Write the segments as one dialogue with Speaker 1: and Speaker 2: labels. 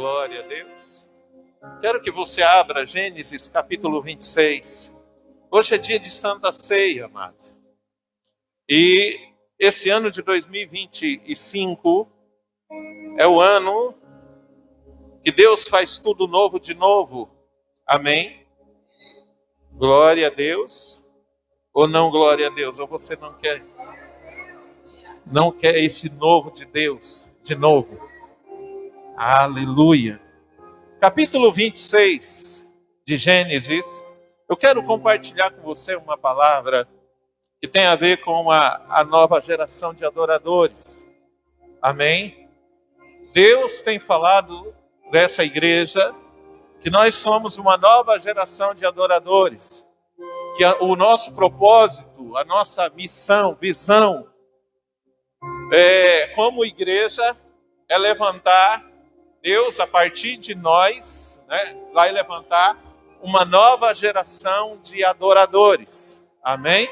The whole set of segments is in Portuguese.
Speaker 1: Glória a Deus. Quero que você abra Gênesis capítulo 26. Hoje é dia de Santa Ceia, amado. E esse ano de 2025 é o ano que Deus faz tudo novo de novo. Amém? Glória a Deus. Ou não glória a Deus? Ou você não quer? Não quer esse novo de Deus de novo? Aleluia. Capítulo 26 de Gênesis. Eu quero compartilhar com você uma palavra que tem a ver com a nova geração de adoradores. Amém? Deus tem falado dessa igreja que nós somos uma nova geração de adoradores. Que o nosso propósito, a nossa missão, visão, como igreja, é levantar Deus, a partir de nós, vai levantar uma nova geração de adoradores. Amém?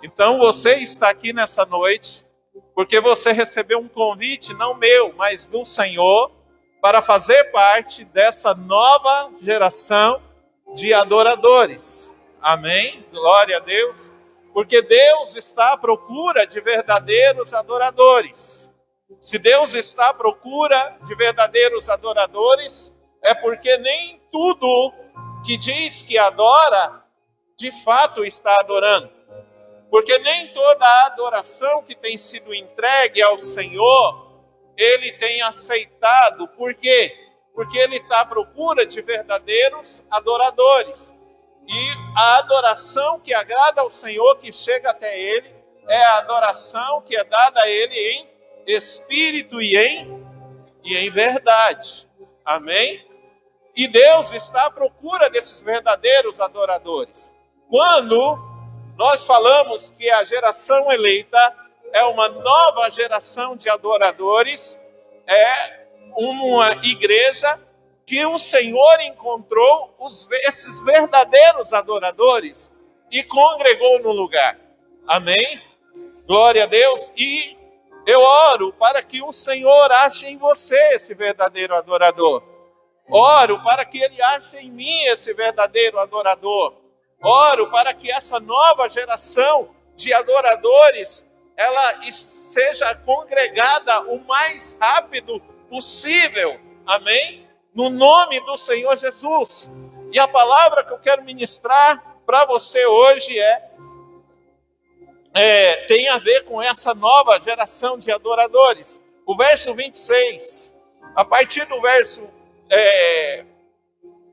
Speaker 1: Então você está aqui nessa noite porque você recebeu um convite, não meu, mas do Senhor, para fazer parte dessa nova geração de adoradores. Amém? Glória a Deus. Porque Deus está à procura de verdadeiros adoradores. Se Deus está à procura de verdadeiros adoradores, é porque nem tudo que diz que adora, de fato está adorando. Porque nem toda a adoração que tem sido entregue ao Senhor, Ele tem aceitado. Por quê? Porque Ele está à procura de verdadeiros adoradores. E a adoração que agrada ao Senhor, que chega até Ele, é a adoração que é dada a Ele em espírito e em verdade. Amém? E Deus está à procura desses verdadeiros adoradores. Quando nós falamos que a geração eleita é uma nova geração de adoradores, é uma igreja que o Senhor encontrou esses verdadeiros adoradores e congregou no lugar. Amém? Glória a Deus. E eu oro para que o Senhor ache em você esse verdadeiro adorador. Oro para que Ele ache em mim esse verdadeiro adorador. Oro para que essa nova geração de adoradores, ela seja congregada o mais rápido possível. Amém? No nome do Senhor Jesus. E a palavra que eu quero ministrar para você hoje tem a ver com essa nova geração de adoradores. O verso 26, a partir do verso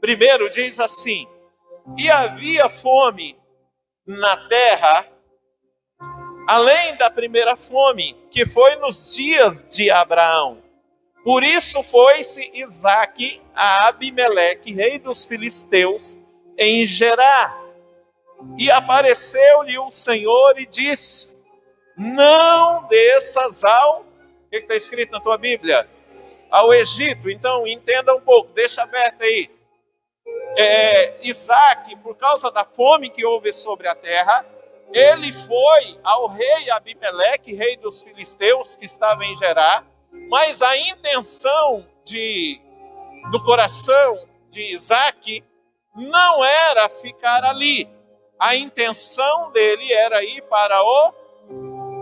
Speaker 1: 1 diz assim: E havia fome na terra, além da primeira fome, que foi nos dias de Abraão. Por isso foi-se Isaque a Abimeleque, rei dos filisteus, em Gerar. E apareceu-lhe o Senhor e disse: Não desças ao... O que está escrito na tua Bíblia? Ao Egito. Então, entenda um pouco, deixa aberto aí. Isaque, por causa da fome que houve sobre a terra, ele foi ao rei Abimeleque, rei dos filisteus, que estava em Gerar. Mas a intenção do coração de Isaque não era ficar ali. A intenção dele era ir para o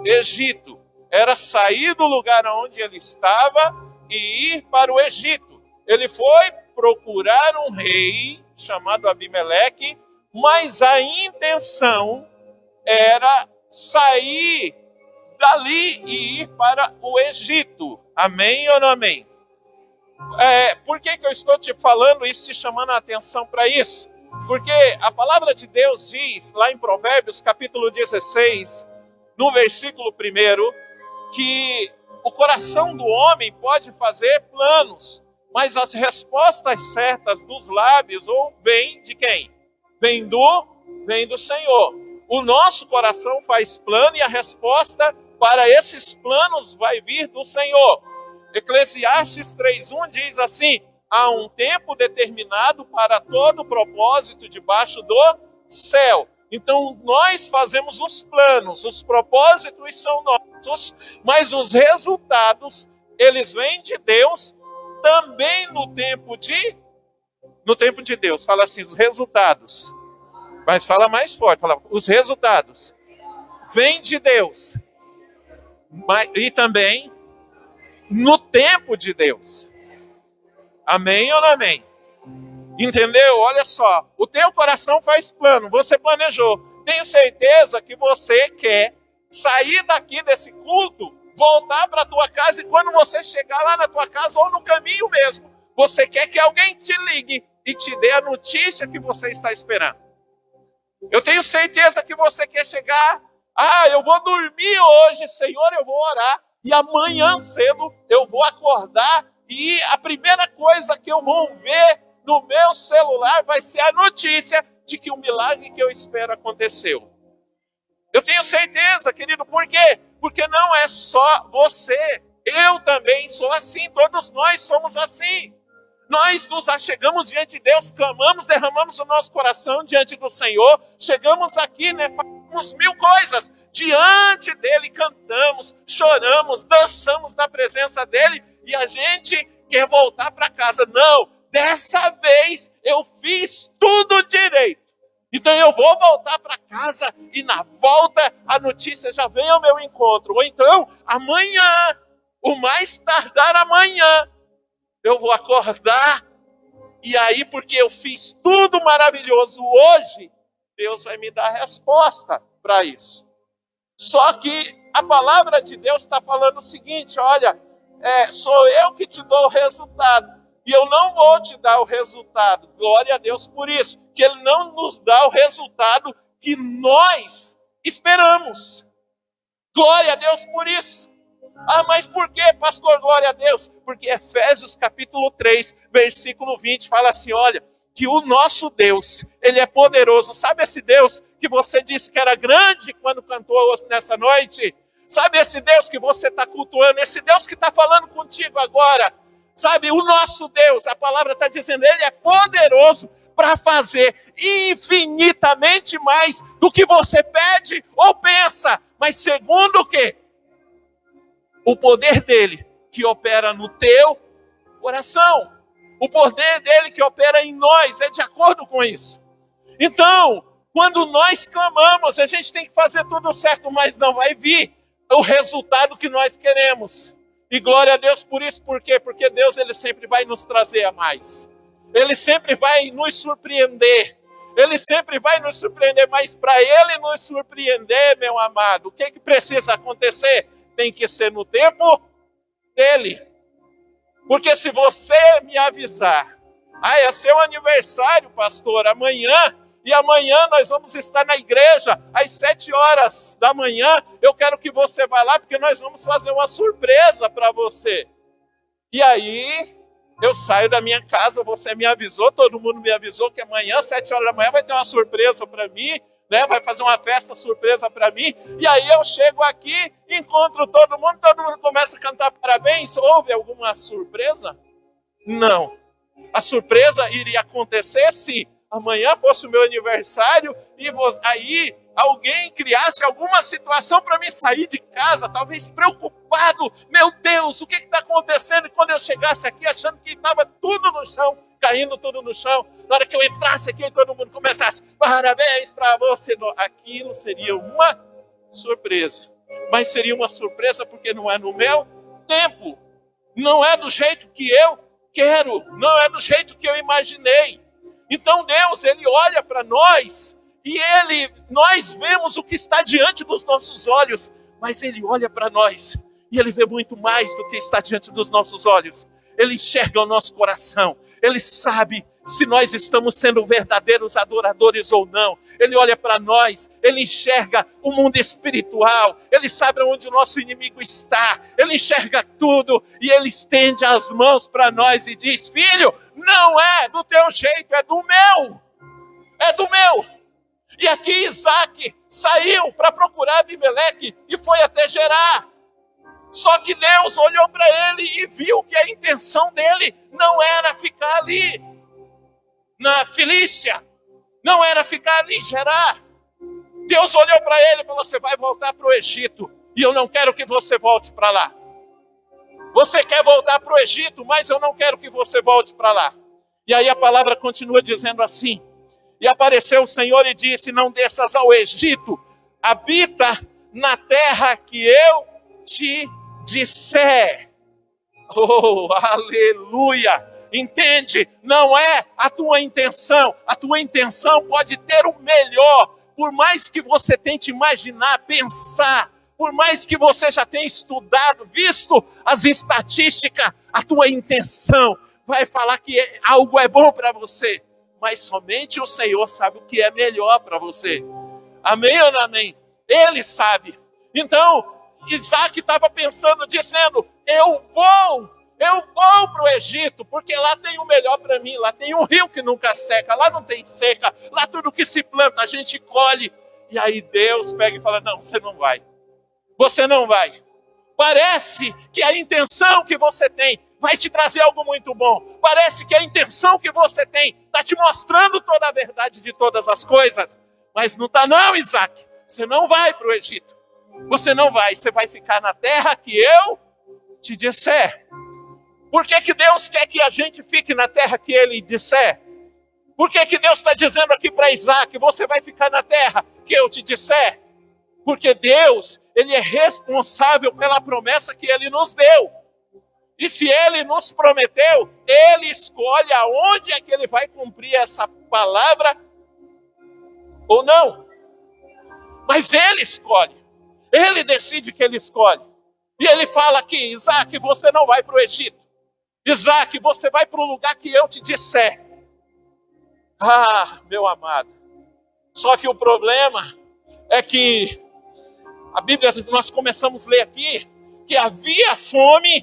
Speaker 1: Egito. Era sair do lugar onde ele estava e ir para o Egito. Ele foi procurar um rei chamado Abimeleque, mas a intenção era sair dali e ir para o Egito. Amém ou não amém? Por que eu estou te falando isso, te chamando a atenção para isso? Porque a palavra de Deus diz, lá em Provérbios, capítulo 16, no versículo 1, que o coração do homem pode fazer planos, mas as respostas certas dos lábios vêm de quem? Vem do Senhor. O nosso coração faz plano e a resposta para esses planos vai vir do Senhor. Eclesiastes 3:1 diz assim: há um tempo determinado para todo propósito debaixo do céu. Então nós fazemos os planos, os propósitos são nossos, mas os resultados, eles vêm de Deus também no tempo de Deus. Fala assim, os resultados. Mas fala mais forte, fala, os resultados vêm de Deus. E também no tempo de Deus. Amém ou não amém? Entendeu? Olha só, o teu coração faz plano, você planejou. Tenho certeza que você quer sair daqui desse culto, voltar para a tua casa, e quando você chegar lá na tua casa, ou no caminho mesmo, você quer que alguém te ligue e te dê a notícia que você está esperando. Eu tenho certeza que você quer chegar, eu vou dormir hoje, Senhor, eu vou orar, e amanhã cedo eu vou acordar, e a primeira coisa que eu vou ver no meu celular vai ser a notícia de que o milagre que eu espero aconteceu. Eu tenho certeza, querido, por quê? Porque não é só você, eu também sou assim, todos nós somos assim. Nós nos achegamos diante de Deus, clamamos, derramamos o nosso coração diante do Senhor, chegamos aqui, fazemos mil coisas diante dele, cantamos, choramos, dançamos na presença dele, e a gente quer voltar para casa. Não, dessa vez eu fiz tudo direito. Então eu vou voltar para casa e na volta a notícia já vem ao meu encontro. Ou então amanhã, o mais tardar amanhã, eu vou acordar e aí porque eu fiz tudo maravilhoso hoje, Deus vai me dar a resposta para isso. Só que a palavra de Deus está falando o seguinte, olha, sou eu que te dou o resultado. E eu não vou te dar o resultado. Glória a Deus por isso. Que Ele não nos dá o resultado que nós esperamos. Glória a Deus por isso. Mas por que, pastor? Glória a Deus. Porque Efésios capítulo 3, versículo 20, fala assim, olha, que o nosso Deus, Ele é poderoso. Sabe esse Deus que você disse que era grande quando cantou nessa noite? Sabe esse Deus que você está cultuando? Esse Deus que está falando contigo agora? Sabe, o nosso Deus, a palavra está dizendo, Ele é poderoso para fazer infinitamente mais do que você pede ou pensa. Mas segundo o quê? O poder dEle que opera no teu coração. O poder dEle que opera em nós é de acordo com isso. Então, quando nós clamamos, a gente tem que fazer tudo certo, mas não vai vir o resultado que nós queremos. E glória a Deus por isso, por quê? Porque Deus, Ele sempre vai nos trazer a mais. Ele sempre vai nos surpreender. Ele sempre vai nos surpreender, mas para Ele nos surpreender, meu amado, o que precisa acontecer? Tem que ser no tempo dEle. Porque se você me avisar, é seu aniversário, pastor, amanhã, e amanhã nós vamos estar na igreja às 7 horas da manhã. Eu quero que você vá lá, porque nós vamos fazer uma surpresa para você. E aí, eu saio da minha casa, você me avisou, todo mundo me avisou que amanhã, 7 horas da manhã, vai ter uma surpresa para mim, vai fazer uma festa surpresa para mim. E aí eu chego aqui, encontro todo mundo começa a cantar parabéns. Houve alguma surpresa? Não. A surpresa iria acontecer se amanhã fosse o meu aniversário e aí alguém criasse alguma situação para mim sair de casa, talvez preocupado. Meu Deus, o que está acontecendo? E quando eu chegasse aqui achando que estava tudo no chão, caindo tudo no chão, na hora que eu entrasse aqui e todo mundo começasse, parabéns para você. Aquilo seria uma surpresa. Mas seria uma surpresa porque não é no meu tempo. Não é do jeito que eu quero. Não é do jeito que eu imaginei. Então Deus, Ele olha para nós e nós vemos o que está diante dos nossos olhos, mas Ele olha para nós e Ele vê muito mais do que está diante dos nossos olhos. Ele enxerga o nosso coração, Ele sabe se nós estamos sendo verdadeiros adoradores ou não. Ele olha para nós, Ele enxerga o mundo espiritual, Ele sabe onde o nosso inimigo está, Ele enxerga tudo e Ele estende as mãos para nós e diz, filho, não é do teu jeito, é do meu. É do meu. E aqui Isaac saiu para procurar Abimeleque e foi até Gerar. Só que Deus olhou para ele e viu que a intenção dele não era ficar ali na Filístia, não era ficar ali em Gerar. Deus olhou para ele e falou, você vai voltar para o Egito, e eu não quero que você volte para lá. Você quer voltar para o Egito, mas eu não quero que você volte para lá. E aí a palavra continua dizendo assim: e apareceu o Senhor e disse: não desças ao Egito, habita na terra que eu te disser. Oh, aleluia! Entende? Não é a tua intenção pode ter o melhor, por mais que você tente imaginar, pensar, por mais que você já tenha estudado, visto as estatísticas, a tua intenção vai falar que algo é bom para você, mas somente o Senhor sabe o que é melhor para você. Amém ou não amém? Ele sabe. Então, Isaac estava pensando, dizendo: eu vou para o Egito, porque lá tem o melhor para mim, lá tem um rio que nunca seca, lá não tem seca, lá tudo que se planta a gente colhe. E aí Deus pega e fala: não, você não vai. Você não vai. Parece que a intenção que você tem vai te trazer algo muito bom. Parece que a intenção que você tem está te mostrando toda a verdade de todas as coisas. Mas não está não, Isaac. Você não vai para o Egito. Você não vai. Você vai ficar na terra que eu te disser. Por que Deus quer que a gente fique na terra que Ele disser? Por que Deus está dizendo aqui para Isaac: você vai ficar na terra que eu te disser? Porque Deus, Ele é responsável pela promessa que Ele nos deu. E se Ele nos prometeu, Ele escolhe aonde é que Ele vai cumprir essa palavra ou não. Mas Ele escolhe. Ele decide que Ele escolhe. E Ele fala aqui: Isaac, você não vai para o Egito. Isaac, você vai para o lugar que eu te disser. Ah, meu amado. Só que o problema é que a Bíblia, nós começamos a ler aqui, que havia fome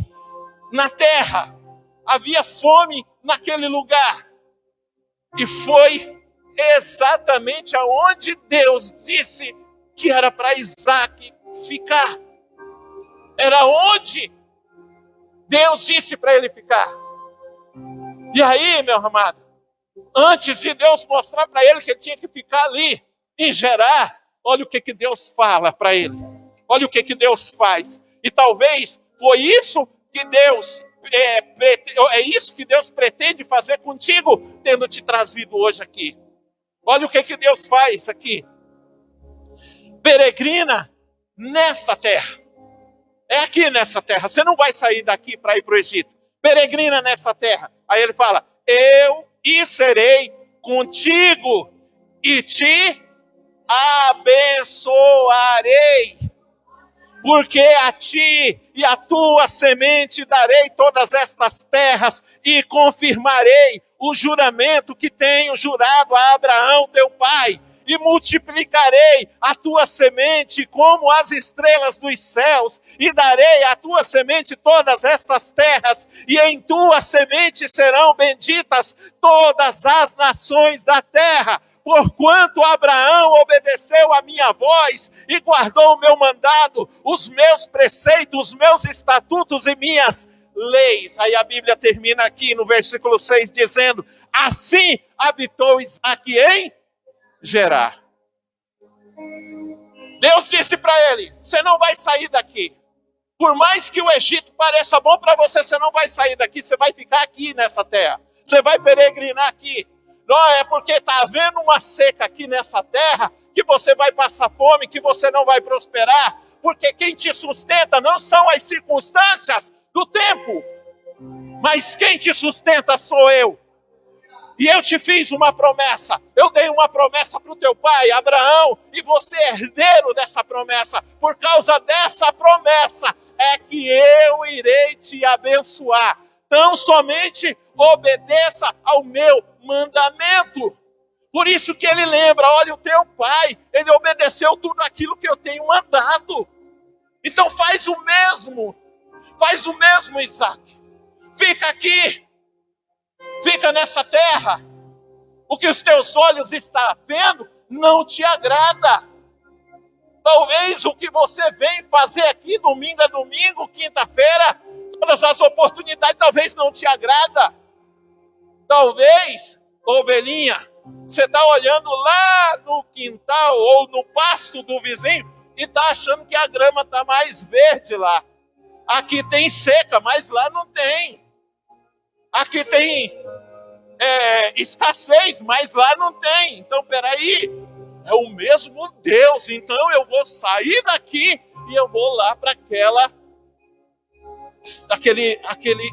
Speaker 1: na terra. Havia fome naquele lugar. E foi exatamente aonde Deus disse que era para Isaac ficar. Era onde Deus disse para ele ficar. E aí, meu amado, antes de Deus mostrar para ele que ele tinha que ficar ali, em Gerar, olha o que Deus fala para ele. Olha o que Deus faz. E talvez foi isso que Deus é isso que Deus pretende fazer contigo, tendo te trazido hoje aqui. Olha o que Deus faz aqui. Peregrina nesta terra. É aqui nessa terra. Você não vai sair daqui para ir para o Egito. Peregrina nessa terra. Aí ele fala: eu serei contigo e te abençoarei. Porque a ti e a tua semente darei todas estas terras e confirmarei o juramento que tenho jurado a Abraão teu pai. E multiplicarei a tua semente como as estrelas dos céus, e darei à tua semente todas estas terras, e em tua semente serão benditas todas as nações da terra. Porquanto Abraão obedeceu a minha voz e guardou o meu mandado, os meus preceitos, os meus estatutos e minhas leis. Aí a Bíblia termina aqui no versículo 6 dizendo: assim habitou Isaac em Gerar. Deus disse para ele: você não vai sair daqui. Por mais que o Egito pareça bom para você, você não vai sair daqui, você vai ficar aqui nessa terra. Você vai peregrinar aqui. Não é porque está havendo uma seca aqui nessa terra que você vai passar fome, que você não vai prosperar. Porque quem te sustenta não são as circunstâncias do tempo, mas quem te sustenta sou eu. E eu te fiz uma promessa, eu dei uma promessa para o teu pai, Abraão, e você é herdeiro dessa promessa. Por causa dessa promessa é que eu irei te abençoar. Então somente obedeça ao meu mandamento. Por isso que ele lembra: olha, o teu pai, ele obedeceu tudo aquilo que eu tenho mandado. Então faz o mesmo, Isaac. Fica aqui. Fica nessa terra. O que os teus olhos estão vendo não te agrada. Talvez o que você vem fazer aqui domingo a domingo, quinta-feira, todas as oportunidades, talvez não te agrada. Talvez, ovelhinha, você está olhando lá no quintal ou no pasto do vizinho e está achando que a grama está mais verde lá. Aqui tem seca, mas lá não tem. Aqui tem escassez, mas lá não tem. Então, peraí, é o mesmo Deus. Então eu vou sair daqui e eu vou lá para aquele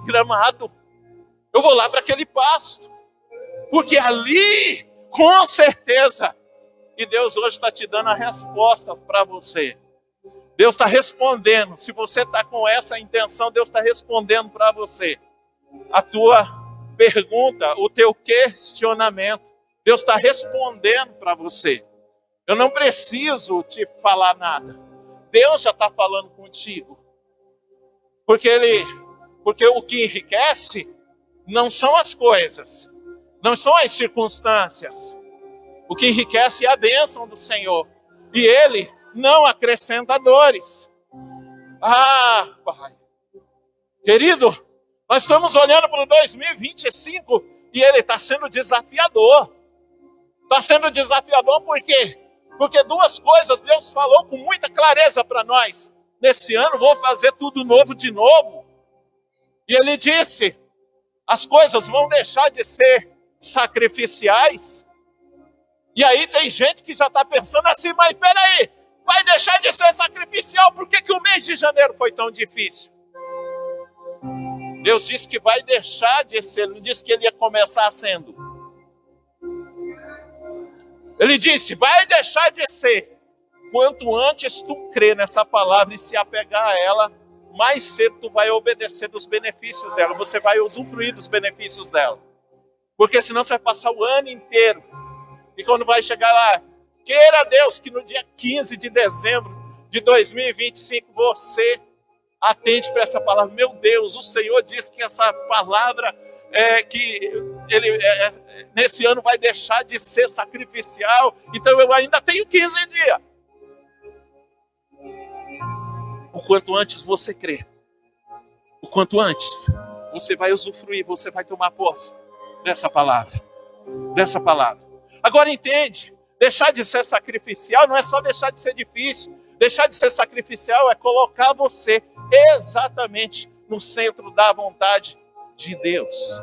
Speaker 1: gramado. Eu vou lá para aquele pasto. Porque ali, com certeza, e Deus hoje está te dando a resposta para você. Deus está respondendo. Se você está com essa intenção, Deus está respondendo para você. A tua pergunta, o teu questionamento, Deus está respondendo para você. Eu não preciso te falar nada. Deus já está falando contigo. Porque o que enriquece não são as coisas, não são as circunstâncias. O que enriquece é a bênção do Senhor. E Ele não acrescenta dores. Ah, Pai. Querido, nós estamos olhando para o 2025 e ele está sendo desafiador. Está sendo desafiador por quê? Porque duas coisas Deus falou com muita clareza para nós. Nesse ano vou fazer tudo novo de novo. E ele disse, as coisas vão deixar de ser sacrificiais. E aí tem gente que já está pensando assim, mas peraí, vai deixar de ser sacrificial, por que o mês de janeiro foi tão difícil? Deus disse que vai deixar de ser, não disse que ele ia começar sendo. Ele disse, vai deixar de ser. Quanto antes tu crer nessa palavra e se apegar a ela, mais cedo tu vai obedecer dos benefícios dela, você vai usufruir dos benefícios dela. Porque senão você vai passar o ano inteiro. E quando vai chegar lá, queira Deus que no dia 15 de dezembro de 2025 você atende para essa palavra. Meu Deus, o Senhor disse que essa palavra nesse ano vai deixar de ser sacrificial. Então eu ainda tenho 15 dias. O quanto antes você crer, o quanto antes você vai usufruir, você vai tomar posse dessa palavra. Agora entende, deixar de ser sacrificial não é só deixar de ser difícil. Deixar de ser sacrificial é colocar você exatamente no centro da vontade de Deus.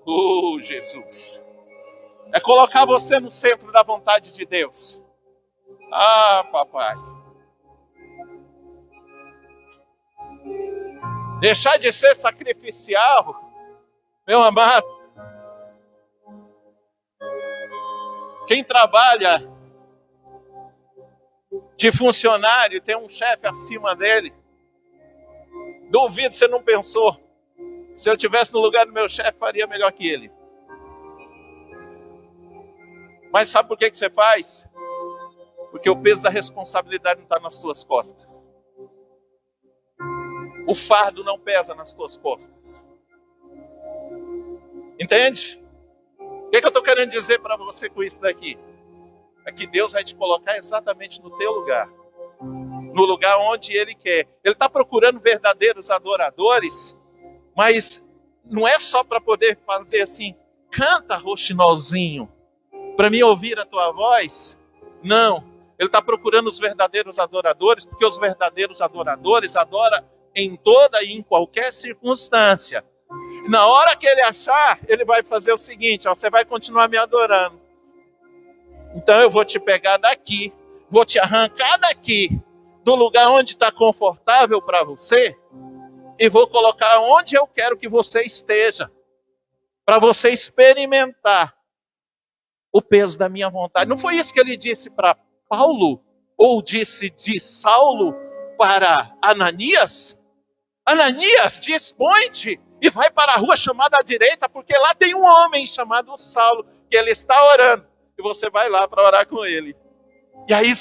Speaker 1: Oh, Jesus! É colocar você no centro da vontade de Deus. Ah, papai! Deixar de ser sacrificial, meu amado, quem trabalha de funcionário, tem um chefe acima dele, duvido você não pensou, se eu estivesse no lugar do meu chefe, faria melhor que ele. Mas sabe por que você faz? Porque o peso da responsabilidade não está nas suas costas. O fardo não pesa nas tuas costas. Entende? O que eu estou querendo dizer para você com isso daqui? É que Deus vai te colocar exatamente no teu lugar. No lugar onde Ele quer. Ele está procurando verdadeiros adoradores, mas não é só para poder fazer assim, canta, roxinolzinho, para mim ouvir a tua voz. Não. Ele está procurando os verdadeiros adoradores, porque os verdadeiros adoradores adoram em toda e em qualquer circunstância. E na hora que ele achar, ele vai fazer o seguinte, ó, você vai continuar me adorando. Então eu vou te pegar daqui, vou te arrancar daqui, do lugar onde está confortável para você, e vou colocar onde eu quero que você esteja, para você experimentar o peso da minha vontade. Não foi isso que ele disse para Paulo, ou disse de Saulo para Ananias? Ananias, dispõe-te e vai para a rua chamada à direita, porque lá tem um homem chamado Saulo, que ele está orando, e você vai lá para orar com ele. E aí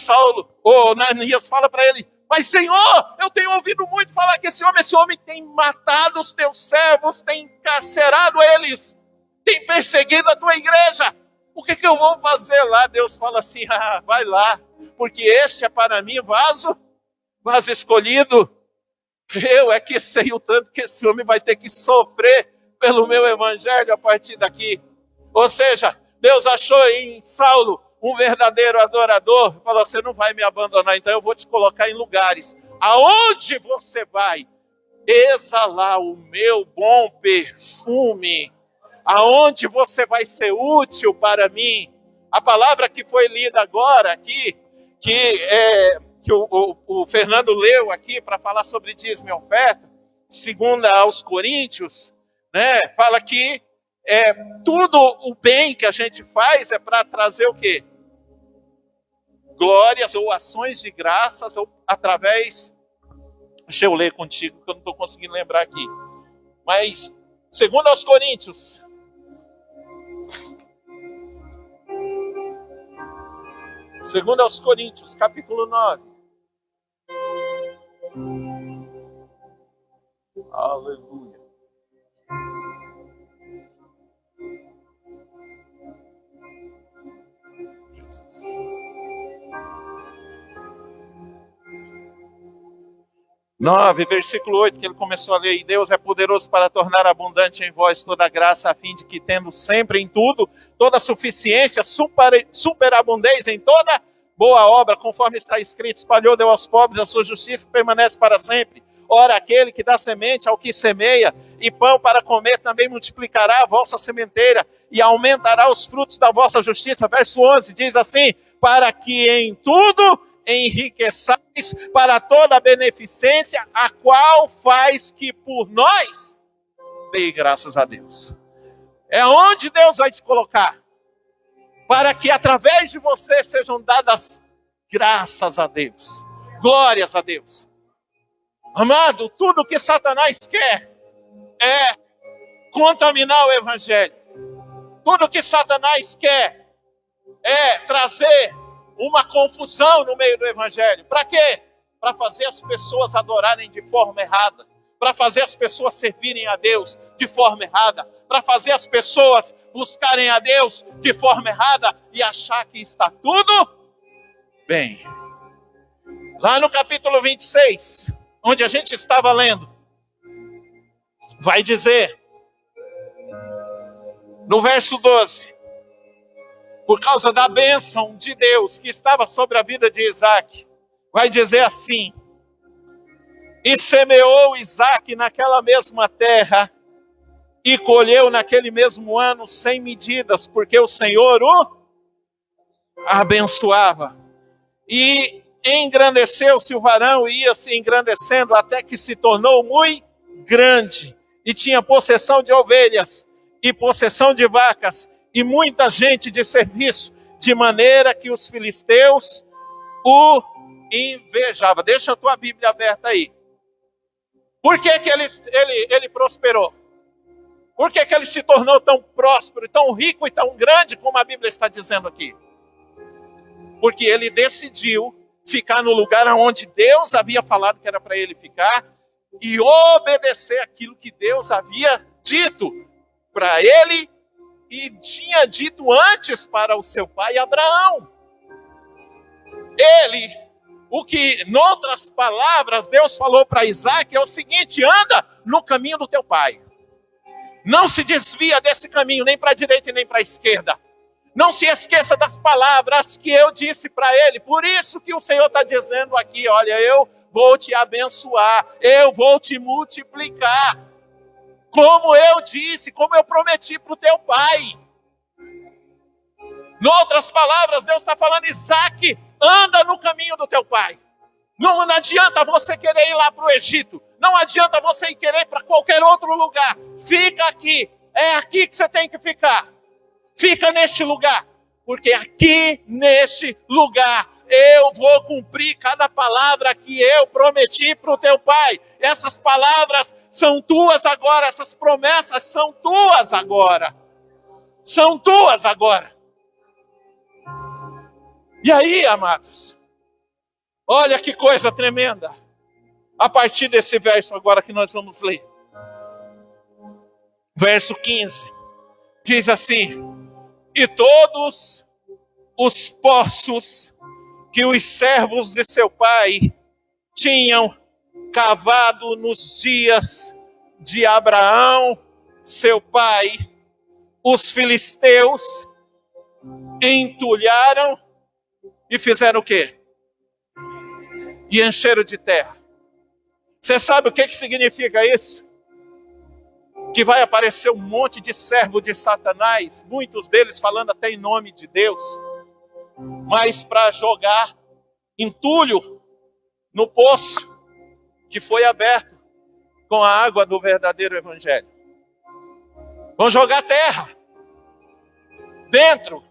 Speaker 1: Ananias fala para ele, mas Senhor, eu tenho ouvido muito falar que esse homem tem matado os teus servos, tem encarcerado eles, tem perseguido a tua igreja. O que eu vou fazer lá? Deus fala assim, vai lá, porque este é para mim vaso escolhido. Eu é que sei o tanto que esse homem vai ter que sofrer pelo meu evangelho a partir daqui. Ou seja, Deus achou em Saulo um verdadeiro adorador, falou: você não vai me abandonar, então eu vou te colocar em lugares aonde você vai exalar o meu bom perfume, aonde você vai ser útil para mim. A palavra que foi lida agora aqui, que o Fernando leu aqui para falar sobre dízimo e oferta, segundo aos Coríntios, né, fala que tudo o bem que a gente faz é para trazer o quê? Glórias ou ações de graças, ou através... Deixa eu ler contigo, que eu não estou conseguindo lembrar aqui. Mas, segundo aos Coríntios, capítulo 9. Aleluia. Jesus. Versículo 8, que ele começou a ler: e Deus é poderoso para tornar abundante em vós toda a graça, a fim de que, tendo sempre em tudo, toda suficiência, superabundez em toda boa obra, conforme está escrito: espalhou, deu aos pobres a sua justiça, que permanece para sempre. Ora, aquele que dá semente ao que semeia, e pão para comer, também multiplicará a vossa sementeira, e aumentará os frutos da vossa justiça. Verso 11 diz assim: para que em tudo enriqueçais para toda a beneficência, a qual faz que por nós dê graças a Deus. É onde Deus vai te colocar, para que através de você sejam dadas graças a Deus, glórias a Deus. Amado, tudo que Satanás quer é contaminar o evangelho. Tudo que Satanás quer é trazer uma confusão no meio do evangelho. Para quê? Para fazer as pessoas adorarem de forma errada, para fazer as pessoas servirem a Deus de forma errada, para fazer as pessoas buscarem a Deus de forma errada e achar que está tudo bem. Lá no capítulo 26, onde a gente estava lendo, vai dizer, no verso 12, por causa da bênção de Deus que estava sobre a vida de Isaac, vai dizer assim: e semeou Isaac naquela mesma terra, e colheu naquele mesmo ano sem medidas, porque o Senhor o abençoava. E engrandeceu-se o varão, e ia se engrandecendo, até que se tornou muito grande, e tinha possessão de ovelhas, e possessão de vacas, e muita gente de serviço, de maneira que os filisteus o invejavam. Deixa a tua Bíblia aberta aí. Por que ele prosperou? Por que ele se tornou tão próspero, tão rico e tão grande, como a Bíblia está dizendo aqui? Porque ele decidiu ficar no lugar onde Deus havia falado que era para ele ficar, e obedecer aquilo que Deus havia dito para ele, e tinha dito antes para o seu pai Abraão. O que, em outras palavras, Deus falou para Isaac é o seguinte: anda no caminho do teu pai. Não se desvia desse caminho, nem para a direita e nem para a esquerda. Não se esqueça das palavras que eu disse para ele. Por isso que o Senhor está dizendo aqui: olha, eu vou te abençoar, eu vou te multiplicar. Como eu disse, como eu prometi para o teu pai. Em outras palavras, Deus está falando: Isaac, anda no caminho do teu pai. Não adianta você querer ir lá para o Egito. Não adianta você querer ir para qualquer outro lugar. Fica aqui. É aqui que você tem que ficar. Fica neste lugar. Porque aqui, neste lugar, eu vou cumprir cada palavra que eu prometi para o teu pai. Essas palavras são tuas agora. Essas promessas são tuas agora. São tuas agora. E aí, amados, olha que coisa tremenda. A partir desse verso agora que nós vamos ler. Verso 15. Diz assim: e todos os poços que os servos de seu pai tinham cavado nos dias de Abraão, seu pai, os filisteus entulharam e fizeram o quê? E encheram de terra. Você sabe o que significa isso? Que vai aparecer um monte de servo de Satanás, muitos deles falando até em nome de Deus, mas para jogar entulho no poço que foi aberto com a água do verdadeiro evangelho. Vão jogar terra dentro.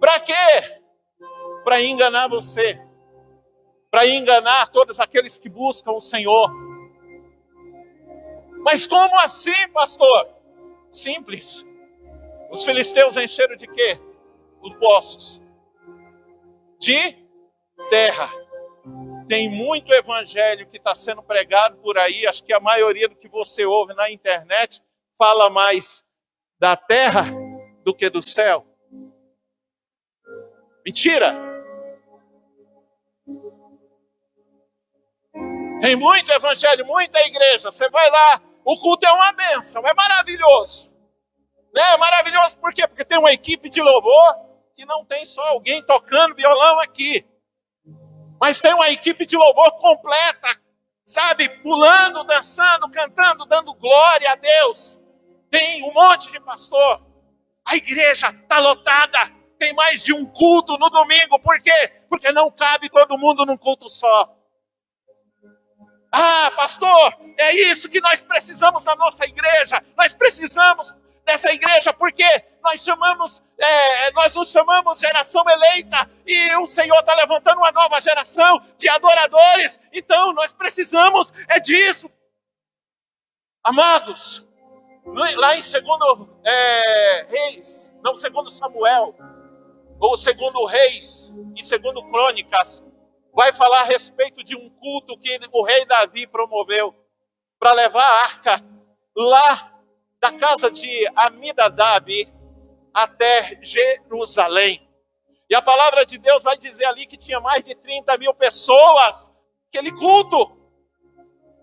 Speaker 1: Para quê? Para enganar você. Para enganar todos aqueles que buscam o Senhor. Mas como assim, pastor? Simples. Os filisteus encheram de quê? Os poços. De terra. Tem muito evangelho que está sendo pregado por aí. Acho que a maioria do que você ouve na internet fala mais da terra do que do céu. Mentira! Tem muito evangelho, muita igreja. Você vai lá, o culto é uma bênção, é maravilhoso. Né? É maravilhoso por quê? Porque tem uma equipe de louvor que não tem só alguém tocando violão aqui. Mas tem uma equipe de louvor completa, sabe? Pulando, dançando, cantando, dando glória a Deus. Tem um monte de pastor. A igreja está lotada. Tem mais de um culto no domingo. Por quê? Porque não cabe todo mundo num culto só. Ah, pastor, é isso que nós precisamos da nossa igreja. Nós precisamos dessa igreja porque nós nos chamamos geração eleita e o Senhor está levantando uma nova geração de adoradores. Então nós precisamos disso. Amados, lá em segundo Samuel, ou segundo Reis e segundo Crônicas, vai falar a respeito de um culto que o rei Davi promoveu para levar a arca lá da casa de Aminadab até Jerusalém. E a palavra de Deus vai dizer ali que tinha mais de 30 mil pessoas. Aquele culto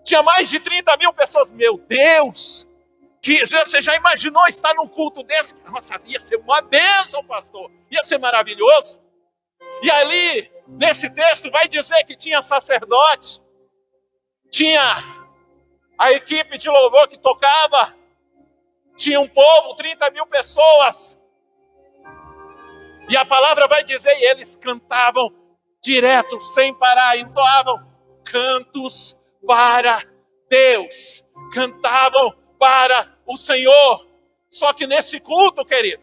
Speaker 1: tinha mais de 30 mil pessoas. Meu Deus! Que você já imaginou estar num culto desse? Nossa, ia ser uma bênção, pastor. Ia ser maravilhoso. E ali, nesse texto, vai dizer que tinha sacerdote, tinha a equipe de louvor que tocava, tinha um povo, 30 mil pessoas. E a palavra vai dizer, e eles cantavam direto, sem parar, entoavam cantos para Deus. Cantavam para o Senhor. Só que nesse culto, querido,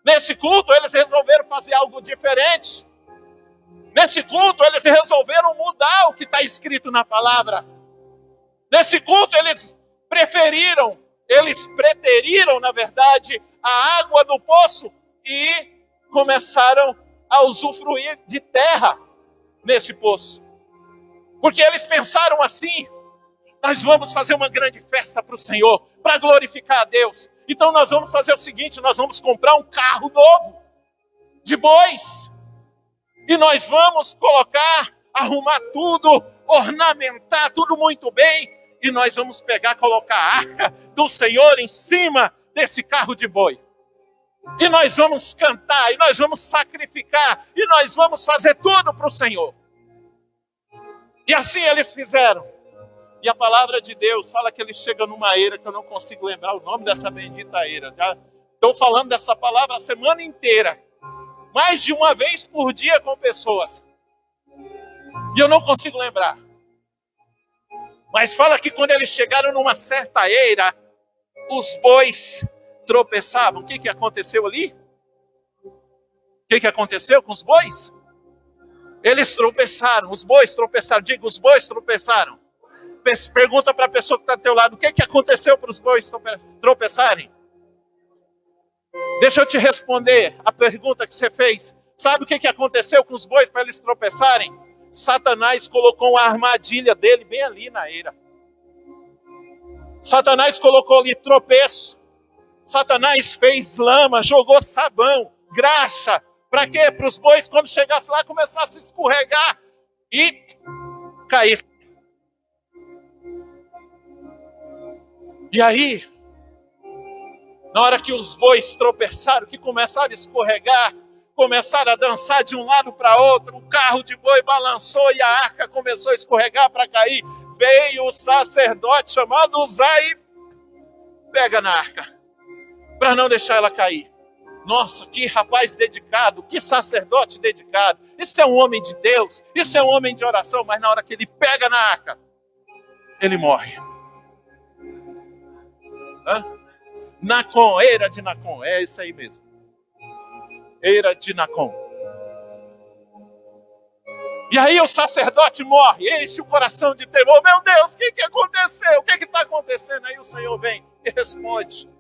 Speaker 1: nesse culto eles resolveram fazer algo diferente. Nesse culto eles resolveram mudar o que está escrito na palavra. Nesse culto eles preteriram, na verdade, a água do poço e começaram a usufruir de terra nesse poço. Porque eles pensaram assim, nós vamos fazer uma grande festa para o Senhor, para glorificar a Deus. Então nós vamos fazer o seguinte, nós vamos comprar um carro novo, de bois. E nós vamos arrumar tudo, ornamentar tudo muito bem. E nós vamos colocar a arca do Senhor em cima desse carro de boi. E nós vamos cantar, e nós vamos sacrificar, e nós vamos fazer tudo para o Senhor. E assim eles fizeram. E a palavra de Deus fala que eles chegam numa eira que eu não consigo lembrar o nome dessa bendita eira. Já estou falando dessa palavra a semana inteira. Mais de uma vez por dia com pessoas. E eu não consigo lembrar. Mas fala que quando eles chegaram numa certa eira, os bois tropeçavam. O que aconteceu ali? O que aconteceu com os bois? Eles tropeçaram, os bois tropeçaram. Diga, os bois tropeçaram. Pergunta para a pessoa que está ao teu lado, o que aconteceu para os bois tropeçarem? Deixa eu te responder a pergunta que você fez. Sabe o que aconteceu com os bois para eles tropeçarem? Satanás colocou uma armadilha dele bem ali na eira. Satanás colocou ali tropeço. Satanás fez lama, jogou sabão, graxa. Para quê? Para os bois, quando chegasse lá, começassem a escorregar e caíssem. E aí, na hora que os bois tropeçaram, que começaram a escorregar, começaram a dançar de um lado para outro, o carro de boi balançou e a arca começou a escorregar para cair. Veio o sacerdote chamado Uzai e pega na arca, para não deixar ela cair. Nossa, que rapaz dedicado, que sacerdote dedicado. Isso é um homem de Deus, isso é um homem de oração, mas na hora que ele pega na arca, ele morre. Nacon, Eira de Nacon, é isso aí mesmo. Eira de Nacon. E aí o sacerdote morre, enche o coração de temor. Meu Deus, o que aconteceu? O que está acontecendo? Aí o Senhor vem e responde.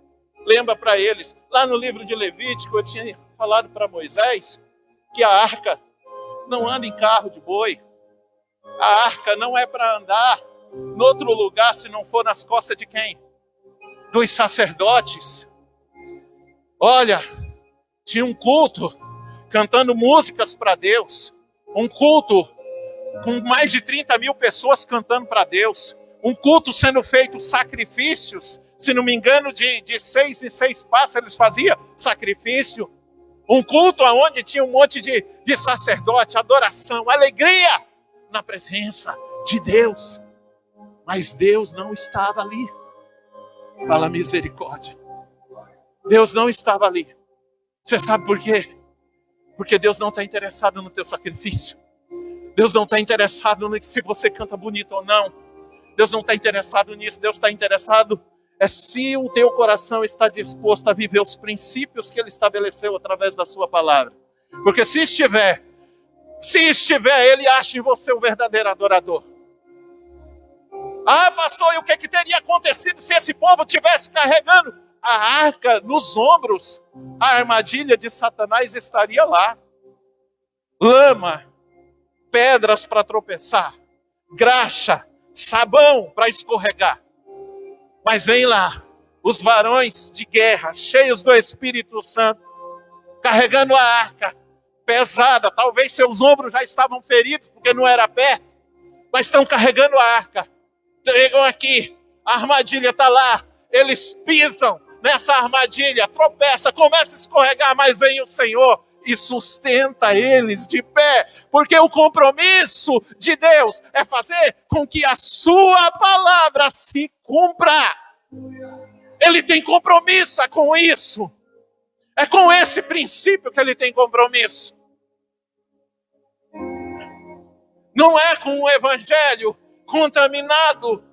Speaker 1: Lembra para eles, lá no livro de Levítico, eu tinha falado para Moisés que a arca não anda em carro de boi. A arca não é para andar em outro lugar se não for nas costas de quem? Dos sacerdotes. Olha, tinha um culto cantando músicas para Deus. Um culto com mais de 30 mil pessoas cantando para Deus. Um culto sendo feito sacrifícios. Se não me engano, de 6 em 6 passos eles faziam sacrifício. Um culto onde tinha um monte de sacerdote, adoração, alegria na presença de Deus. Mas Deus não estava ali. Fala misericórdia. Deus não estava ali. Você sabe por quê? Porque Deus não está interessado no teu sacrifício. Deus não está interessado no se você canta bonito ou não. Deus não está interessado nisso. Deus está interessado se o teu coração está disposto a viver os princípios que Ele estabeleceu através da sua palavra. Porque se estiver, Ele acha em você o verdadeiro adorador. Ah, pastor, e o que teria acontecido se esse povo tivesse carregando a arca nos ombros? A armadilha de Satanás estaria lá. Lama, pedras para tropeçar, graxa, sabão para escorregar. Mas vem lá, os varões de guerra, cheios do Espírito Santo, carregando a arca, pesada. Talvez seus ombros já estavam feridos, porque não era perto, mas estão carregando a arca. Chegam aqui, a armadilha está lá, eles pisam nessa armadilha, tropeça, começa a escorregar, mas vem o Senhor e sustenta eles de pé, porque o compromisso de Deus é fazer com que a sua palavra se cumpra. Ele tem compromisso com isso. É com esse princípio que ele tem compromisso. Não é com o evangelho contaminado.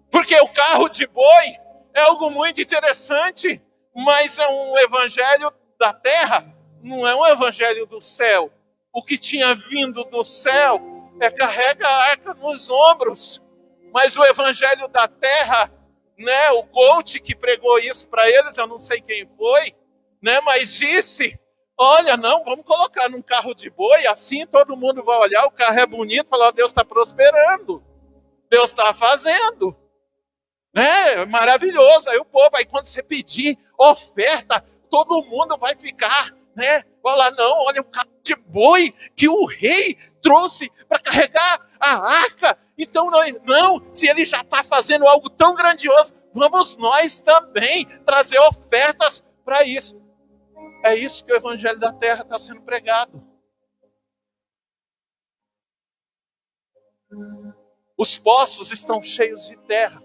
Speaker 1: Porque o carro de boi é algo muito interessante, mas é um evangelho da terra, não é um evangelho do céu. O que tinha vindo do céu carrega a arca nos ombros. Mas o evangelho da terra, né, o coach que pregou isso para eles, eu não sei quem foi, né, mas disse, olha, não, vamos colocar num carro de boi, assim todo mundo vai olhar, o carro é bonito, falar, Deus está prosperando, Deus está fazendo. Né? Maravilhoso. Aí o povo, aí quando você pedir oferta, todo mundo vai ficar, né? Falar, não, olha o carro de boi que o rei trouxe para carregar a arca. Então, não, se ele já está fazendo algo tão grandioso, vamos nós também trazer ofertas para isso. É isso que o evangelho da terra está sendo pregado. Os poços estão cheios de terra.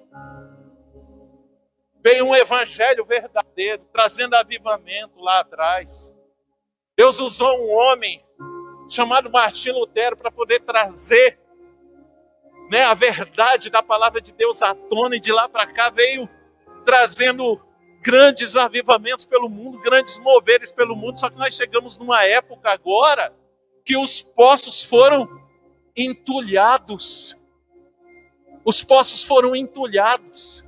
Speaker 1: Veio um evangelho verdadeiro, trazendo avivamento lá atrás. Deus usou um homem chamado Martinho Lutero para poder trazer, né, a verdade da palavra de Deus à tona, e de lá para cá veio trazendo grandes avivamentos pelo mundo, grandes moveres pelo mundo. Só que nós chegamos numa época agora que os poços foram entulhados. Os poços foram entulhados.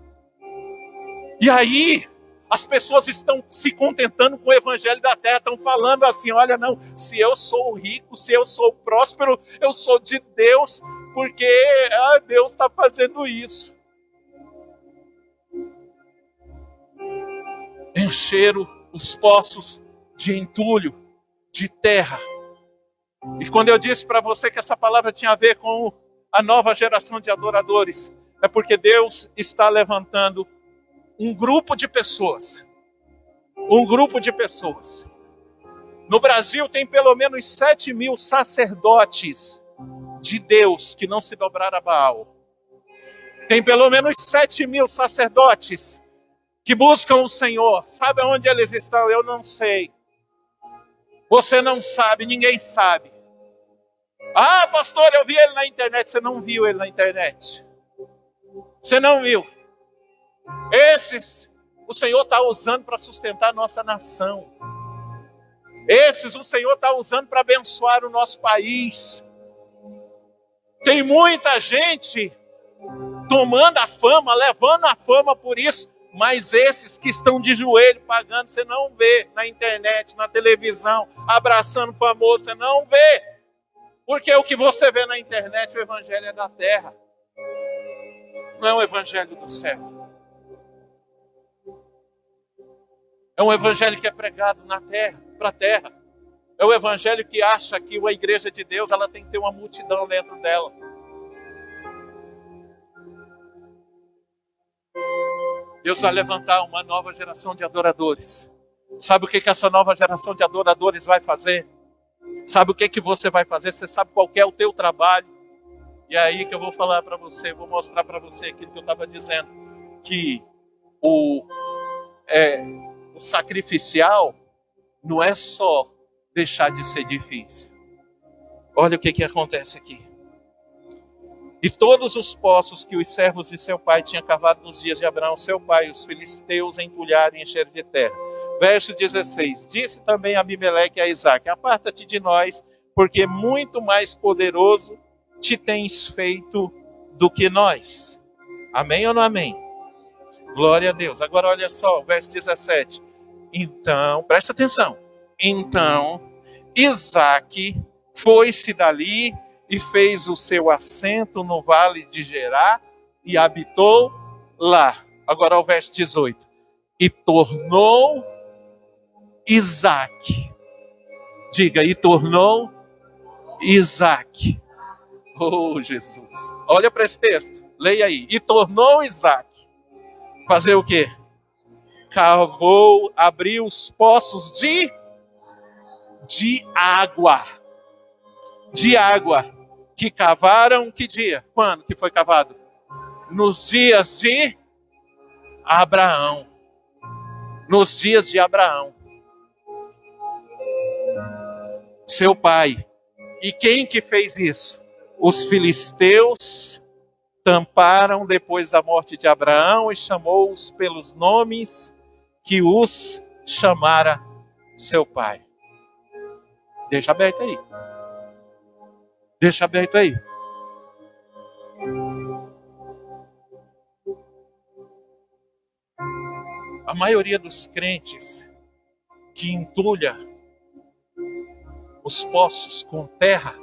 Speaker 1: E aí, as pessoas estão se contentando com o evangelho da terra, estão falando assim, olha, não, se eu sou rico, se eu sou próspero, eu sou de Deus, porque Deus está fazendo isso. Encheram os poços de entulho, de terra. E quando eu disse para você que essa palavra tinha a ver com a nova geração de adoradores, é porque Deus está levantando um grupo de pessoas No Brasil tem pelo menos 7.000 sacerdotes de Deus que não se dobraram a Baal. Tem pelo menos 7.000 sacerdotes que buscam o Senhor. Sabe onde eles estão? Eu não sei. Você não sabe, ninguém sabe. Ah, pastor, eu vi ele na internet. Você não viu ele na internet. Você não viu. Esses o Senhor está usando para sustentar a nossa nação. Esses o Senhor está usando para abençoar o nosso país. Tem muita gente tomando a fama, levando a fama por isso. Mas esses que estão de joelho pagando, você não vê na internet, na televisão, abraçando famoso, você não vê. Porque o que você vê na internet, o evangelho é da terra. Não é o evangelho do céu. É um evangelho que é pregado na terra, para a terra. É o evangelho que acha que a igreja de Deus ela tem que ter uma multidão dentro dela. Deus vai levantar uma nova geração de adoradores. Sabe o que essa nova geração de adoradores vai fazer? Sabe o que você vai fazer? Você sabe qual é o teu trabalho? E é aí que eu vou falar para você, vou mostrar para você aquilo que eu estava dizendo. Que o sacrificial não é só deixar de ser difícil. Olha o que acontece aqui. E todos os poços que os servos de seu pai tinham cavado nos dias de Abraão, seu pai, os filisteus entulharam e encheram de terra. Verso 16. Disse também Abimeleque a Isaque: aparta-te de nós, porque muito mais poderoso te tens feito do que nós. Amém ou não amém? Glória a Deus. Agora olha só, verso 17. Então, presta atenção. Então, Isaque foi-se dali e fez o seu assento no vale de Gerá e habitou lá. Agora o verso 18. E tornou Isaque. Diga, e tornou Isaque. Oh, Jesus. Olha para esse texto. Leia aí. E tornou Isaque. Fazer o quê? Cavou, abriu os poços de água. De água. Que cavaram, que dia? Quando que foi cavado? Nos dias de Abraão. Nos dias de Abraão. Seu pai. E quem que fez isso? Os filisteus tamparam depois da morte de Abraão e chamou-os pelos nomes que os chamara seu pai. Deixa aberto aí. Deixa aberto aí. A maioria dos crentes que entulha os poços com terra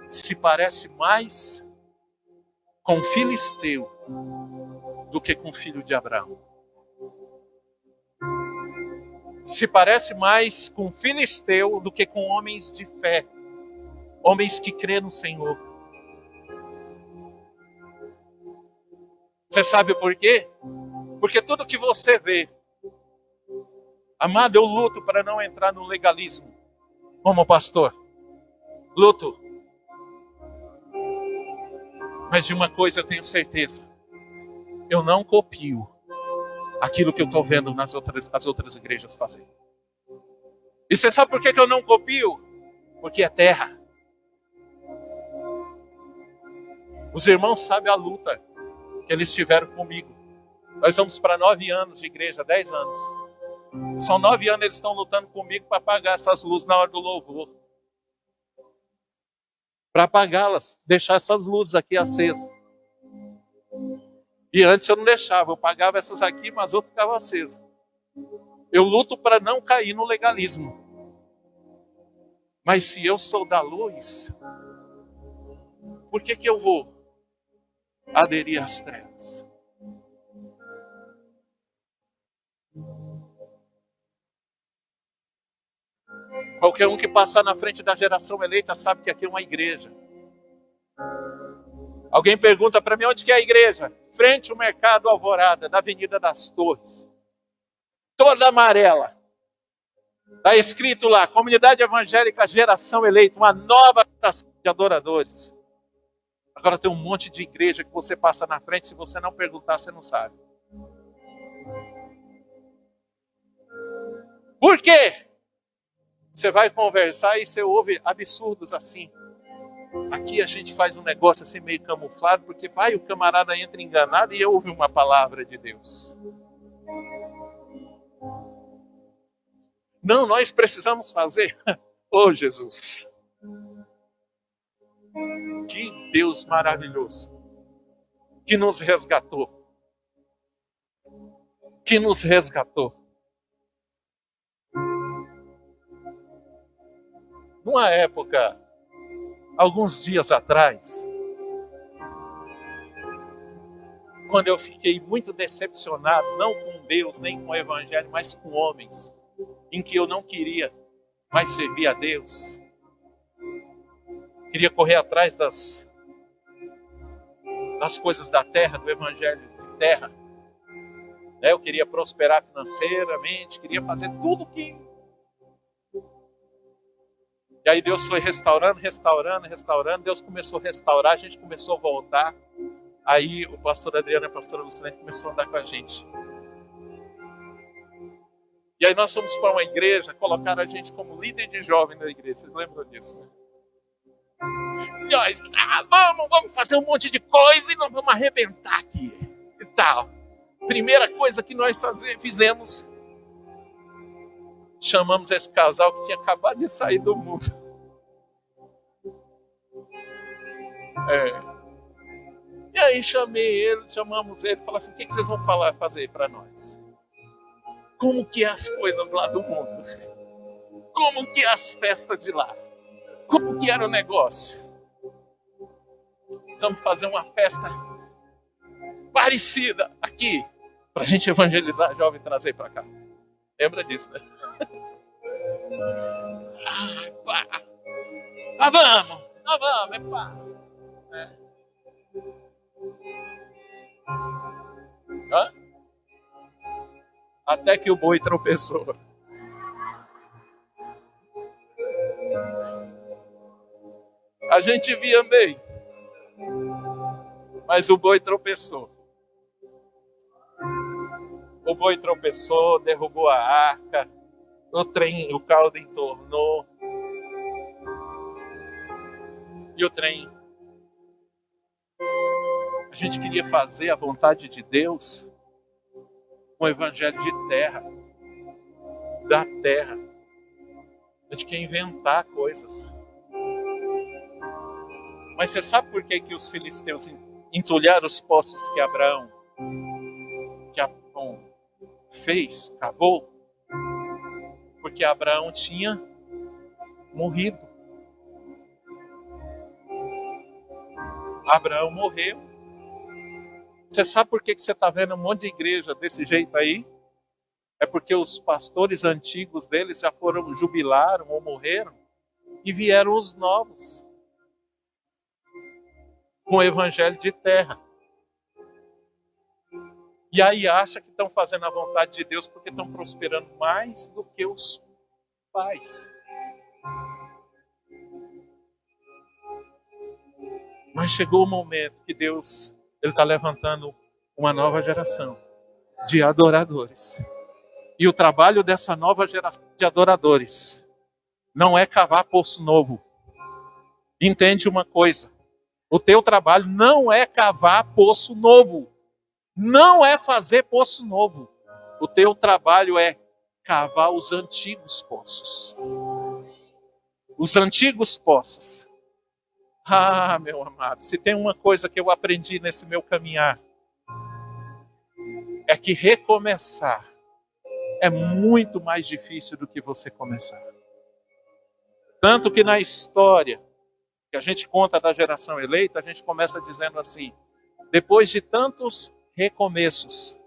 Speaker 1: se parece mais com filisteu do que com filho de Abraão. Se parece mais com filisteu do que com homens de fé. Homens que crê no Senhor. Você sabe por quê? Porque tudo que você vê, amado, eu luto para não entrar no legalismo, como pastor. Luto. Mas de uma coisa eu tenho certeza. Eu não copio aquilo que eu estou vendo as outras igrejas fazendo. E você sabe por que eu não copio? Porque é terra. Os irmãos sabem a luta que eles tiveram comigo. Nós vamos para 9 anos de igreja, 10 anos. São 9 anos eles estão lutando comigo para apagar essas luzes na hora do louvor. Para apagá-las, deixar essas luzes aqui acesas. E antes eu não deixava, eu apagava essas aqui, mas outras ficavam acesas. Eu luto para não cair no legalismo. Mas se eu sou da luz, por que eu vou aderir às trevas? Qualquer um que passar na frente da geração eleita sabe que aqui é uma igreja. Alguém pergunta para mim, onde que é a igreja? Frente ao Mercado Alvorada, da Avenida das Torres. Toda amarela. Está escrito lá, comunidade evangélica, geração eleita, uma nova geração de adoradores. Agora tem um monte de igreja que você passa na frente, se você não perguntar, você não sabe. Por quê? Você vai conversar e você ouve absurdos assim. Aqui a gente faz um negócio assim meio camuflado, porque vai, o camarada entra enganado e ouve uma palavra de Deus. Não, nós precisamos fazer. Oh, Jesus. Que Deus maravilhoso. Que nos resgatou. Que nos resgatou. Numa época, alguns dias atrás, quando eu fiquei muito decepcionado, não com Deus, nem com o Evangelho, mas com homens, em que eu não queria mais servir a Deus. Queria correr atrás das coisas da terra, do Evangelho de terra. Eu queria prosperar financeiramente, queria fazer tudo que... E aí Deus foi restaurando. Deus começou a restaurar, a gente começou a voltar. Aí o pastor Adriano e a pastora Luciane começaram a andar com a gente. E aí nós fomos para uma igreja, colocaram a gente como líder de jovem da igreja. Vocês lembram disso, né? Nós, vamos fazer um monte de coisa e nós vamos arrebentar aqui. E tal. Primeira coisa que nós fizemos, chamamos esse casal que tinha acabado de sair do mundo. E aí chamamos ele, falamos assim, o que vocês vão fazer para nós? Como que é as coisas lá do mundo? Como que é as festas de lá? Como que era o negócio? Vamos fazer uma festa parecida aqui, para a gente evangelizar jovem e trazer para cá. Lembra disso, né? Vamos, pá. Até que o boi tropeçou. A gente via bem, mas o boi tropeçou. O boi tropeçou, derrubou a arca, o caldo entornou. E o trem. A gente queria fazer a vontade de Deus com o evangelho de terra, da terra. A gente quer inventar coisas. Mas você sabe por que os filisteus entulharam os poços que Abraão fez, cavou? Porque Abraão tinha morrido. Abraão morreu. Você sabe por que você está vendo um monte de igreja desse jeito aí? É porque os pastores antigos deles já jubilaram ou morreram e vieram os novos com o evangelho de terra. E aí acha que estão fazendo a vontade de Deus porque estão prosperando mais do que os pais. Mas chegou o momento que Deus está levantando uma nova geração de adoradores. E o trabalho dessa nova geração de adoradores não é cavar poço novo. Entende uma coisa? O teu trabalho não é cavar poço novo. Não é fazer poço novo. O teu trabalho é cavar os antigos poços. Os antigos poços. Ah, meu amado, se tem uma coisa que eu aprendi nesse meu caminhar, é que recomeçar é muito mais difícil do que você começar. Tanto que na história que a gente conta da geração eleita, a gente começa dizendo assim, depois de tantos recomeços,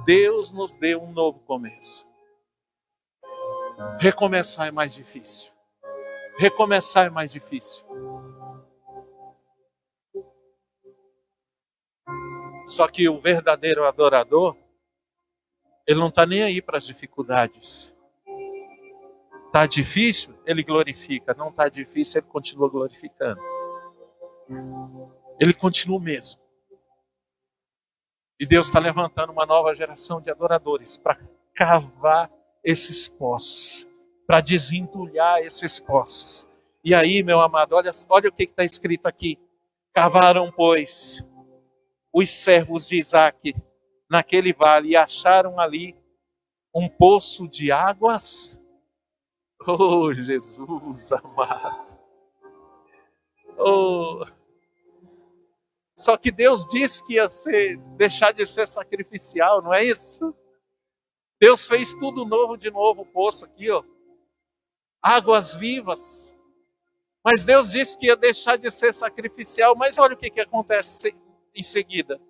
Speaker 1: Deus nos deu um novo começo. Recomeçar é mais difícil. Recomeçar é mais difícil. Só que o verdadeiro adorador, ele não está nem aí para as dificuldades. Está difícil? Ele glorifica. Não está difícil, ele continua glorificando. Ele continua o mesmo. E Deus está levantando uma nova geração de adoradores para cavar esses poços, para desentulhar esses poços. E aí, meu amado, olha o que está escrito aqui. Cavaram, pois, os servos de Isaque naquele vale e acharam ali um poço de águas. Oh, Jesus amado. Oh. Só que Deus disse que ia deixar de ser sacrificial, não é isso? Deus fez tudo novo de novo, o poço aqui, ó. Águas vivas. Mas Deus disse que ia deixar de ser sacrificial. Mas olha o que acontece em seguida.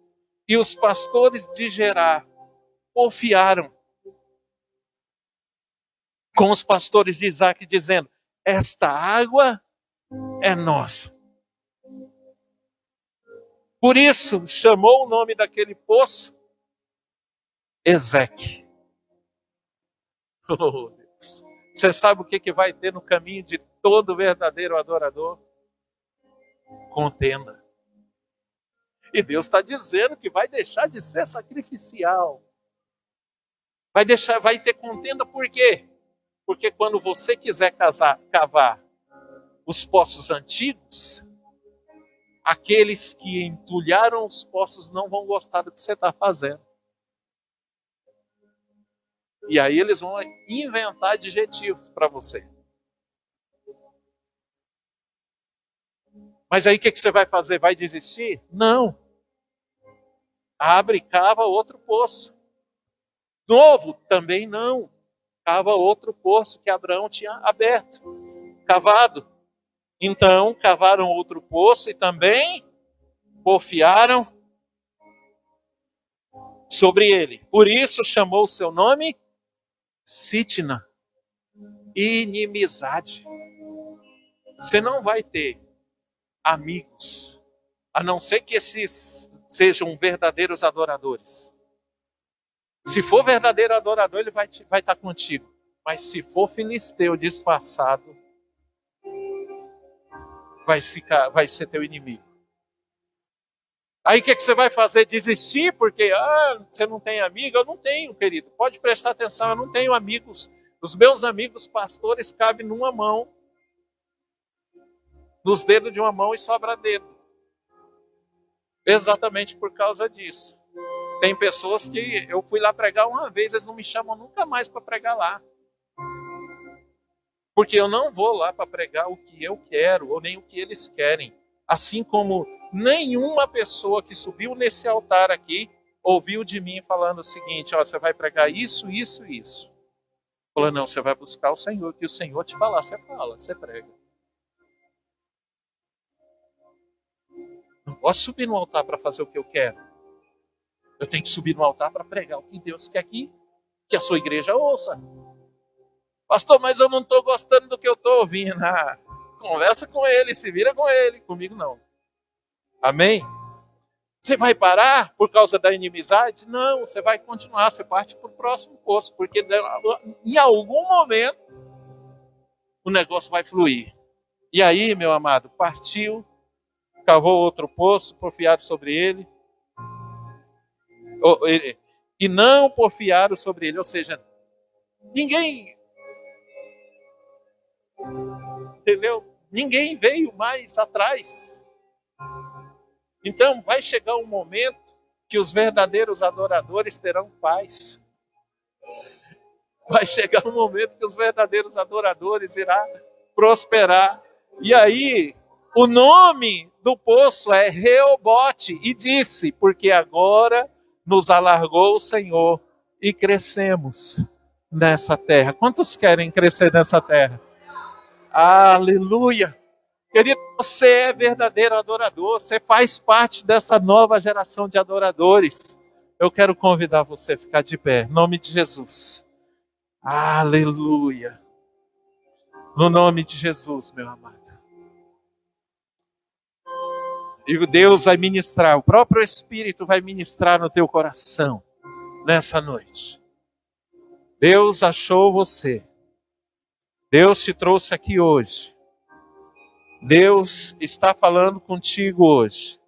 Speaker 1: E os pastores de Gerar confiaram com os pastores de Isaque, dizendo: esta água é nossa. Por isso chamou o nome daquele poço Ezeque. Oh, Deus. Você sabe o que vai ter no caminho de todo verdadeiro adorador? Contenda. E Deus está dizendo que vai deixar de ser sacrificial. Vai ter contenda por quê? Porque quando você quiser cavar os poços antigos, aqueles que entulharam os poços não vão gostar do que você está fazendo. E aí eles vão inventar adjetivos para você. Mas aí o que você vai fazer? Vai desistir? Não. Abre e cava outro poço. Novo? Também não. Cava outro poço que Abraão tinha aberto, cavado. Então, cavaram outro poço e também porfiaram sobre ele. Por isso chamou o seu nome Sitna, inimizade. Você não vai ter amigos, a não ser que esses sejam verdadeiros adoradores. Se for verdadeiro adorador, ele vai estar contigo. Mas se for filisteu disfarçado, vai ser teu inimigo. Aí o que você vai fazer? Desistir porque você não tem amigo? Eu não tenho, querido. Pode prestar atenção, eu não tenho amigos. Os meus amigos pastores cabem numa mão, nos dedos de uma mão e sobra dedo. Exatamente por causa disso. Tem pessoas que eu fui lá pregar uma vez, eles não me chamam nunca mais para pregar lá. Porque eu não vou lá para pregar o que eu quero, ou nem o que eles querem. Assim como nenhuma pessoa que subiu nesse altar aqui ouviu de mim falando o seguinte: você vai pregar isso, isso, isso. Falou: não, você vai buscar o Senhor, que o Senhor te falar, você fala, você prega. Não posso subir no altar para fazer o que eu quero. Eu tenho que subir no altar para pregar o que Deus quer que a sua igreja ouça. Pastor, mas eu não estou gostando do que eu estou ouvindo. Conversa com ele, se vira com ele. Comigo não. Amém? Você vai parar por causa da inimizade? Não, você vai continuar. Você parte para o próximo poço. Porque em algum momento o negócio vai fluir. E aí, meu amado, partiu, cavou outro poço, porfiaram sobre ele. E não porfiaram sobre ele. Ou seja, ninguém... Entendeu? Ninguém veio mais atrás. Então vai chegar um momento que os verdadeiros adoradores terão paz. Vai chegar um momento que os verdadeiros adoradores irão prosperar. E aí, o nome do poço é Reobote. E disse: porque agora nos alargou o Senhor e crescemos nessa terra. Quantos querem crescer nessa terra? Aleluia! Querido, você é verdadeiro adorador, você faz parte dessa nova geração de adoradores. Eu quero convidar você a ficar de pé, em nome de Jesus. Aleluia! No nome de Jesus, meu amado. E Deus vai ministrar, o próprio Espírito vai ministrar no teu coração, nessa noite. Deus achou você. Deus te trouxe aqui hoje. Deus está falando contigo hoje.